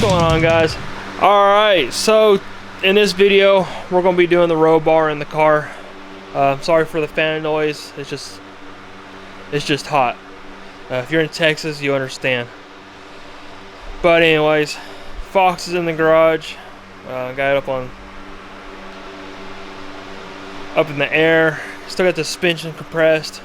going on, guys? Alright, so in this video we're going to be doing the roll bar in the car. Sorry for the fan noise, it's just hot. If you're in Texas, you understand. But anyways, Fox is in the garage. Got it up in the air. Still got the suspension compressed.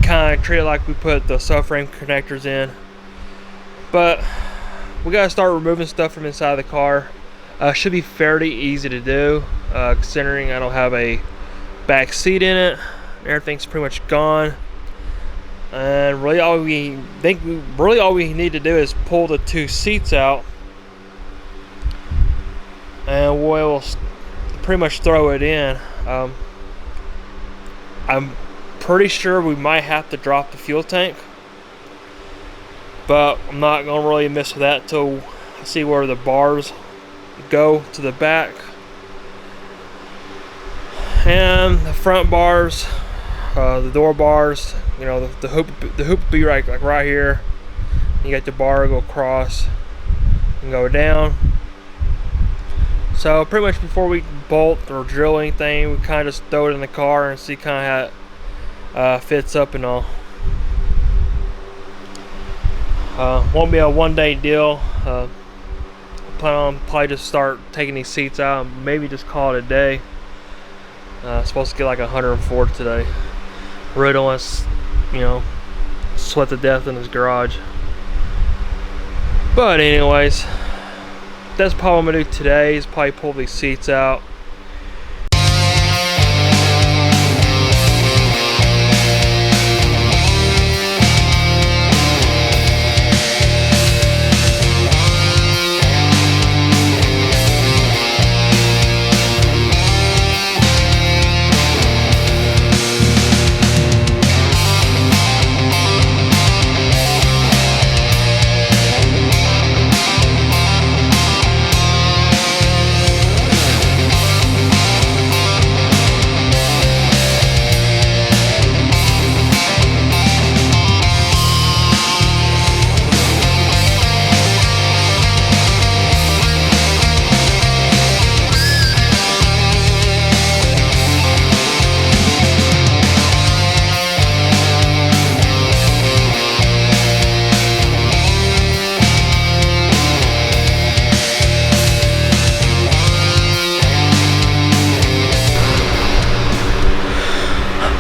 Kind of treat it like we put the subframe connectors in. But we gotta start removing stuff from inside the car. Should be fairly easy to do, considering I don't have a back seat in it. Everything's pretty much gone. And really all we need to do is pull the two seats out, and we'll pretty much throw it in. I'm pretty sure we might have to drop the fuel tank, but I'm not gonna really mess with that till I see where the bars go to the back. And the front bars, the door bars, you know, the hoop will be like right here. You got the bar go across and go down. So pretty much before we bolt or drill anything, we kind of just throw it in the car and see kind of how it fits up and all. Won't be a one-day deal. Plan on probably just start taking these seats out and maybe just call it a day. Supposed to get like 104 today. Really don't want to, you know, sweat to death in his garage. But anyways, that's probably what I'm gonna do today, is probably pull these seats out.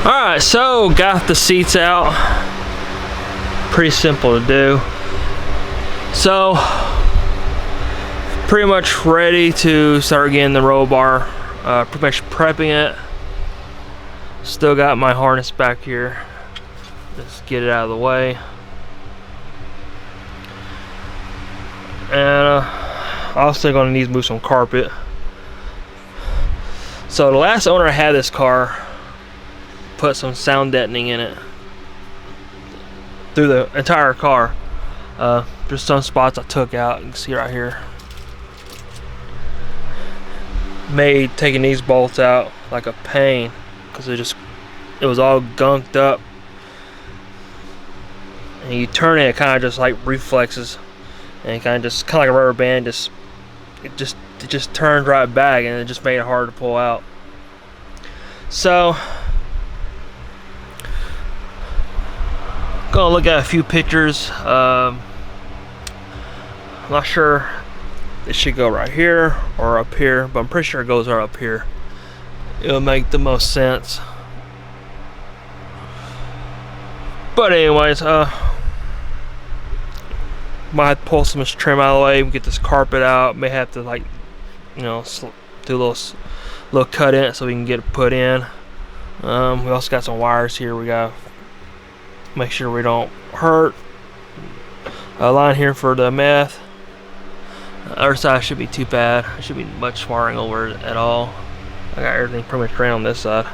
Alright, so got the seats out. Pretty simple to do. So pretty much ready to start getting the roll bar, pretty much prepping it. Still got my harness back here. Just get it out of the way. And also gonna need to move some carpet. So the last owner had this car put some sound deadening in it through the entire car. There's some spots I took out. You can see right here. Made taking these bolts out like a pain, because it was all gunked up. And you turn it kind of just like reflexes, and it kind of like a rubber band. It just turned right back, and it just made it hard to pull out. So gonna look at a few pictures. I'm not sure it should go right here or up here, but I'm pretty sure it goes right up here. It'll make the most sense. But anyways, might have to pull some of this trim out of the way, get this carpet out. May have to, like, you know, do a little cut in it so we can get it put in. We also got some wires here we got make sure we don't hurt. A line here for the meth. Other side should be too bad. It should be much wiring over it at all. I got everything pretty much ran on this side.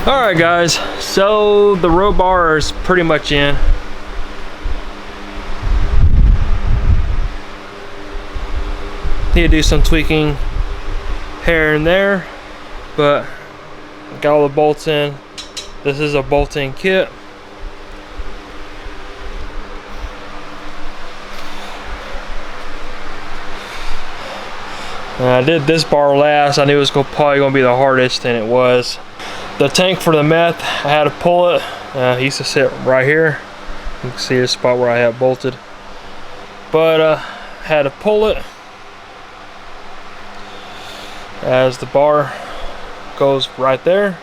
Alright guys, so the row bar is pretty much in. Need to do some tweaking here and there, but got all the bolts in. This is a bolt-in kit. I did this bar last. I knew it was probably going to be the hardest, and it was. The tank for the meth, I had to pull it. It used to sit right here. You can see the spot where I have bolted. But had to pull it as the bar goes right there.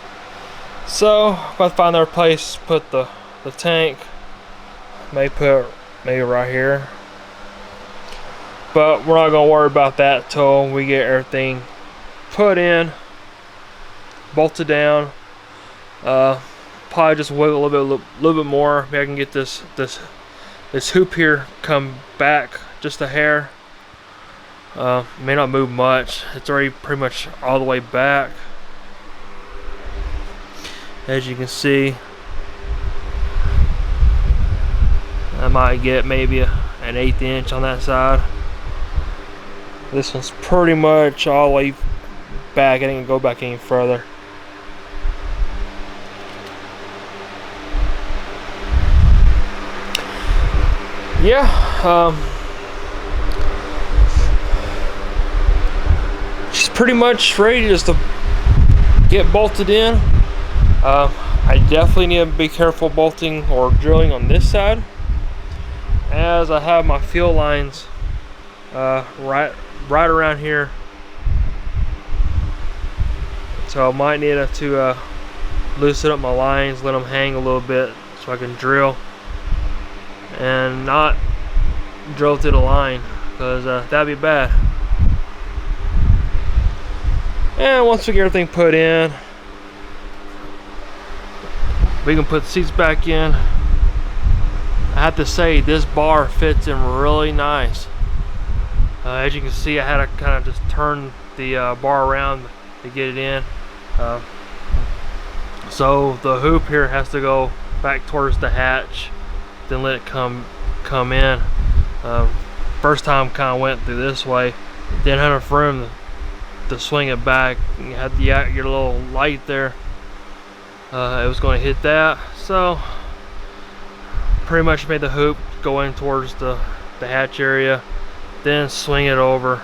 So I'm about to find another place to put the tank. Maybe right here. But we're not gonna worry about that till we get everything put in, bolted down. Probably just wiggle a little bit more. Maybe I can get this hoop here come back just a hair. May not move much. It's already pretty much all the way back. As you can see, I might get maybe an 1/8 inch on that side. This one's pretty much all the way back. I didn't go back any further. Yeah, she's pretty much ready just to get bolted in. I definitely need to be careful bolting or drilling on this side, as I have my fuel lines right around here, so I might need to loosen up my lines, let them hang a little bit so I can drill and not drill through the line, because that'd be bad. And once we get everything put in, we can put the seats back in. I have to say, this bar fits in really nice. As you can see, I had to kind of just turn the bar around to get it in. So the hoop here has to go back towards the hatch, then let it come in. First time kind of went through this way, didn't have enough room to swing it back. You had your little light there. It was going to hit that, so pretty much made the hoop go in towards the hatch area, then swing it over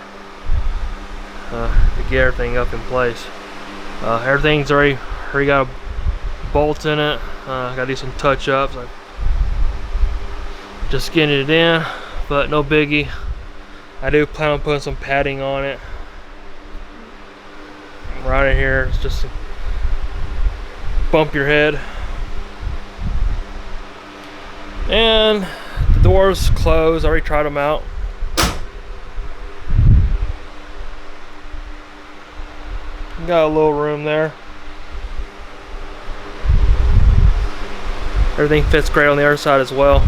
to get everything up in place. Everything's already got a bolt in it. Gotta do some touch-ups, like just getting it in, but no biggie. I do plan on putting some padding on it right in here. It's just bump your head. And the doors closed. I already tried them out. Got a little room there. Everything fits great on the other side as well.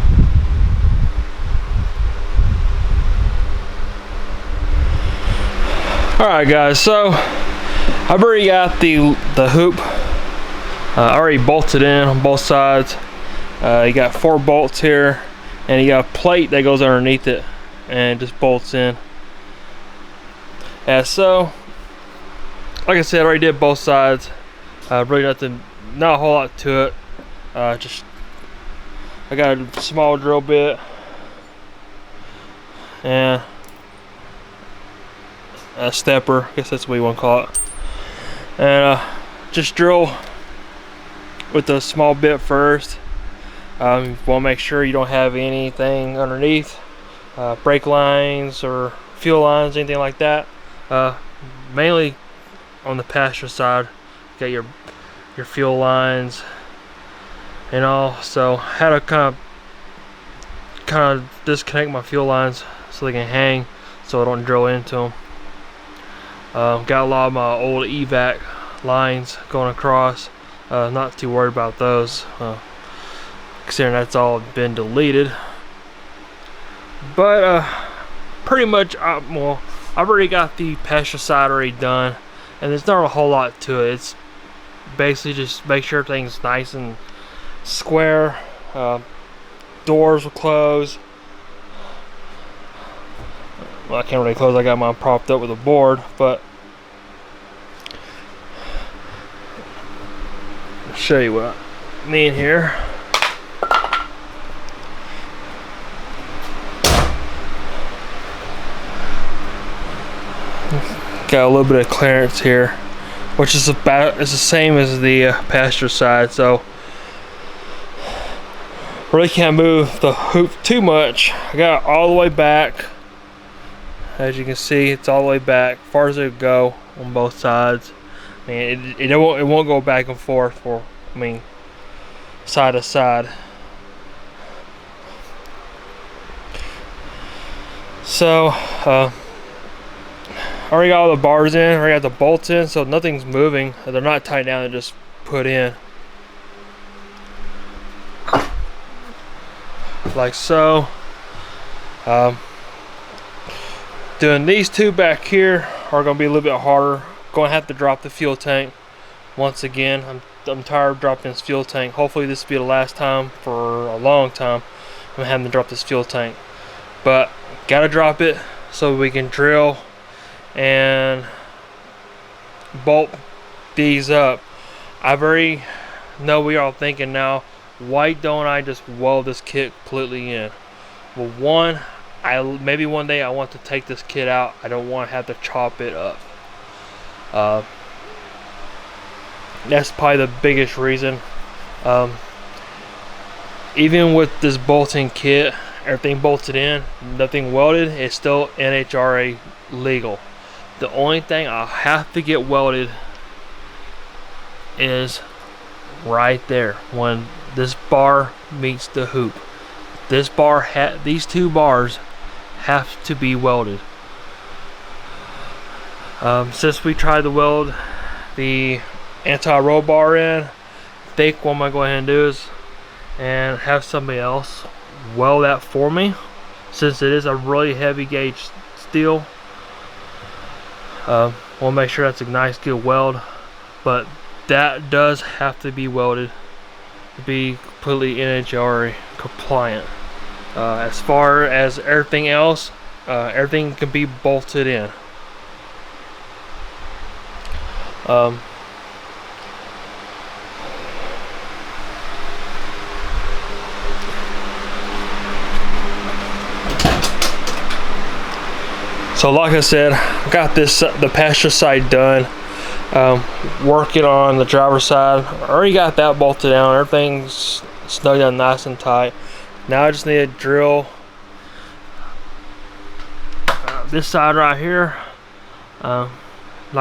Alright guys, so I've already got the hoop already bolted in on both sides. You got 4 bolts here, and you got a plate that goes underneath it and just bolts in. So like I said, I already did both sides. Really not a whole lot to it. Just I got a small drill bit and a stepper, I guess that's what you want to call it, and just drill with a small bit first. You want to make sure you don't have anything underneath, brake lines or fuel lines, anything like that. Mainly on the passenger side, you got your fuel lines and all. So I had to kind of disconnect my fuel lines so they can hang, so I don't drill into them. Got a lot of my old evac lines going across. Not too worried about those, considering that's all been deleted. But pretty much, well, I've already got the passenger side already done, and there's not a whole lot to it. It's basically just make sure everything's nice and square. Doors will close. Well, I can't really close, I got mine propped up with a board, but I'll show you what I mean here. Got a little bit of clearance here, which is about the same as the passenger side, so really can't move the hoop too much. I got it all the way back. As you can see, it's all the way back, far as it go on both sides. I mean, it won't go back and forth for, I mean, side to side. So, I already got all the bars in, already got the bolts in, so nothing's moving. They're not tied down, they're just put in. Like so. Doing these two back here are going to be a little bit harder. Going to have to drop the fuel tank once again. I'm tired of dropping this fuel tank. Hopefully this will be the last time for a long time I'm having to drop this fuel tank. But gotta drop it so we can drill and bolt these up. I already know we are thinking now, why don't I just weld this kit completely in? Well, one, maybe one day I want to take this kit out. I don't want to have to chop it up. That's probably the biggest reason. Even with this bolting kit, everything bolted in, nothing welded, it's still NHRA legal. The only thing I'll have to get welded is right there when this bar meets the hoop. This bar, these two bars have to be welded. Since we tried to weld the anti-roll bar in, I think what I'm gonna go ahead and do is and have somebody else weld that for me, since it is a really heavy gauge steel. We'll make sure that's a nice good weld, but that does have to be welded to be completely NHRA compliant. As far as everything else, everything can be bolted in. So like I said, I got the passenger side done. Working on the driver's side. I already got that bolted down. Everything's snug down nice and tight. Now I just need to drill this side right here. Like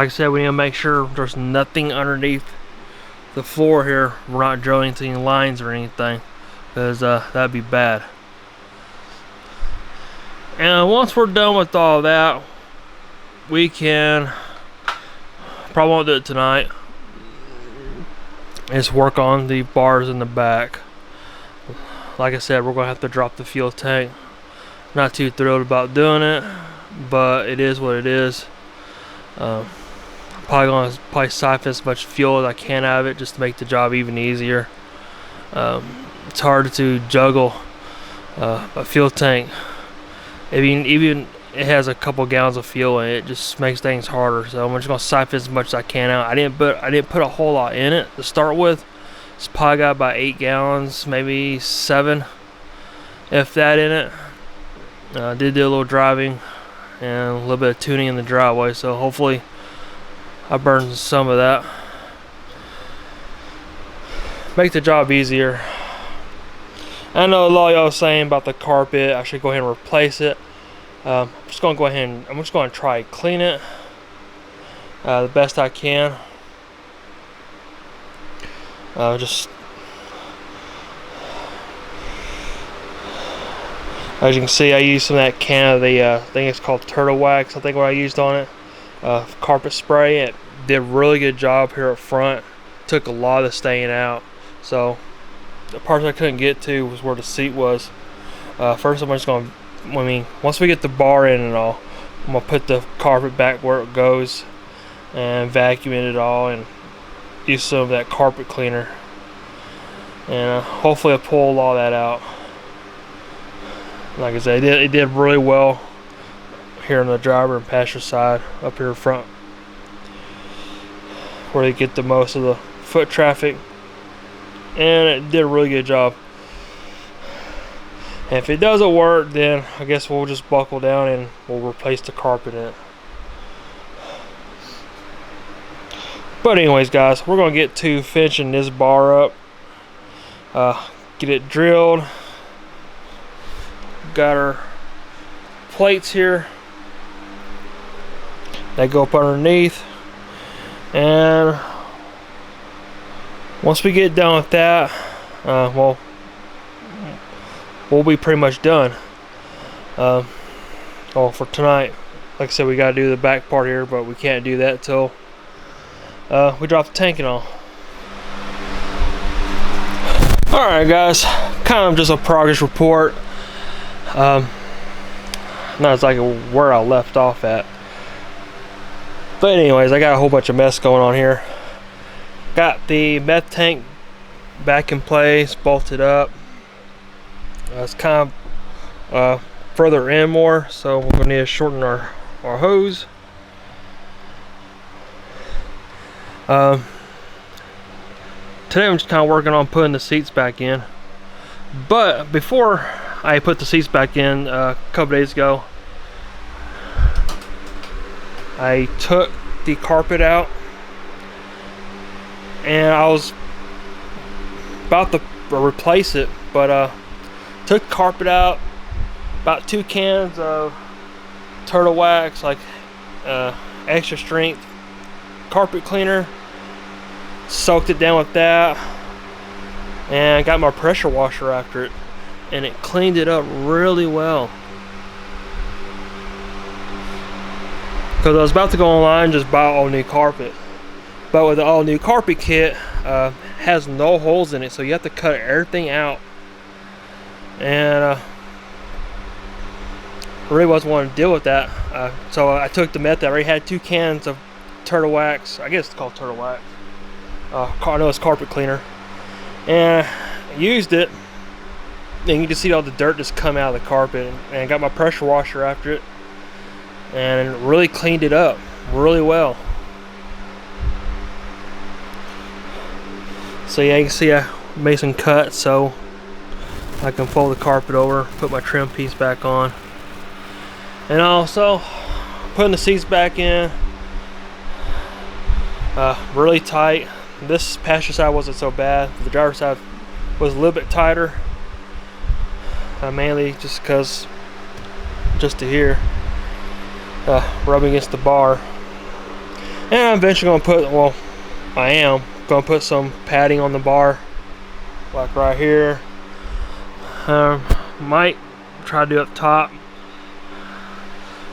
I said, we need to make sure there's nothing underneath the floor here. We're not drilling into any lines or anything, because that'd be bad. And once we're done with all that, we can, probably won't do it tonight, is work on the bars in the back. Like I said, we're gonna have to drop the fuel tank. Not too thrilled about doing it, but it is what it is. Probably gonna siphon as much fuel as I can out of it just to make the job even easier. It's hard to juggle a fuel tank. Even it has a couple gallons of fuel in it, it just makes things harder. So I'm just gonna siphon as much as I can out. I didn't put a whole lot in it to start with. It's probably got about 8 gallons, maybe 7, if that, in it. Did do a little driving and a little bit of tuning in the driveway, so hopefully I burned some of that. Make the job easier. I know a lot of y'all saying about the carpet, I should go ahead and replace it. I'm just gonna go ahead and I'm just gonna try to clean it the best I can. Just as you can see, I used some of that can of the I think it's called turtle wax, I think, what I used on it. Carpet spray. It did a really good job here up front. Took a lot of staying out. So the part I couldn't get to was where the seat was. First I'm just gonna, once we get the bar in and all, I'm gonna put the carpet back where it goes and vacuum it all and use some of that carpet cleaner, and hopefully I'll pull all that out. Like I said, it did really well here on the driver and passenger side up here front, where they get the most of the foot traffic, and it did a really good job. And if it doesn't work, then I guess we'll just buckle down and we'll replace the carpet in it. But anyways, guys, we're gonna get to finishing this bar up, get it drilled. Got our plates here that go up underneath, and once we get done with that, well, we'll be pretty much done. Well, for tonight, like I said, we gotta do the back part here, but we can't do that till we drop the tank and all. Alright guys, kind of just a progress report. Not exactly where I left off at, but anyways, I got a whole bunch of mess going on here. Got the meth tank back in place, bolted up. It's kind of further in more, so we're gonna need to shorten our hose. Today I'm just kind of working on putting the seats back in, but before I put the seats back in a couple days ago, I took the carpet out, and I was about to replace it, but took the carpet out, about 2 cans of turtle wax, like extra strength carpet cleaner, soaked it down with that, and I got my pressure washer after it, and it cleaned it up really well. Because I was about to go online and just buy all new carpet, but with the all new carpet kit, has no holes in it, so you have to cut everything out, and really wasn't wanting to deal with that. So I took the method. I already had 2 cans of turtle wax. I guess it's called turtle wax. I know it's carpet cleaner, and I used it, and you can see all the dirt just come out of the carpet, and got my pressure washer after it, and it really cleaned it up really well. So yeah, you can see I made some cuts so I can fold the carpet over, put my trim piece back on, and also putting the seats back in, really tight. This passenger side wasn't so bad. The driver's side was a little bit tighter, mainly just because just to here, rubbing against the bar. And I'm eventually going to put, well, I am going to put some padding on the bar, like right here. Might try to do up top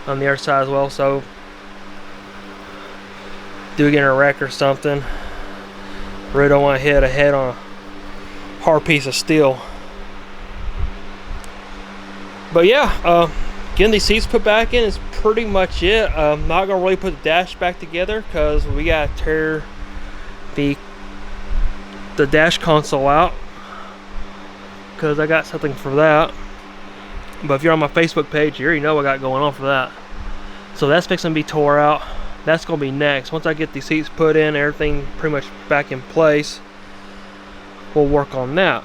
on the other side as well, so do get in a wreck or something, really don't want to hit a head on a hard piece of steel. But yeah, getting these seats put back in is pretty much it. I'm not gonna really put the dash back together because we gotta tear the dash console out, because I got something for that. But if you're on my Facebook page, you already know what I got going on for that. So that's fixing to be tore out. That's gonna be next. Once I get these seats put in, everything pretty much back in place, we'll work on that.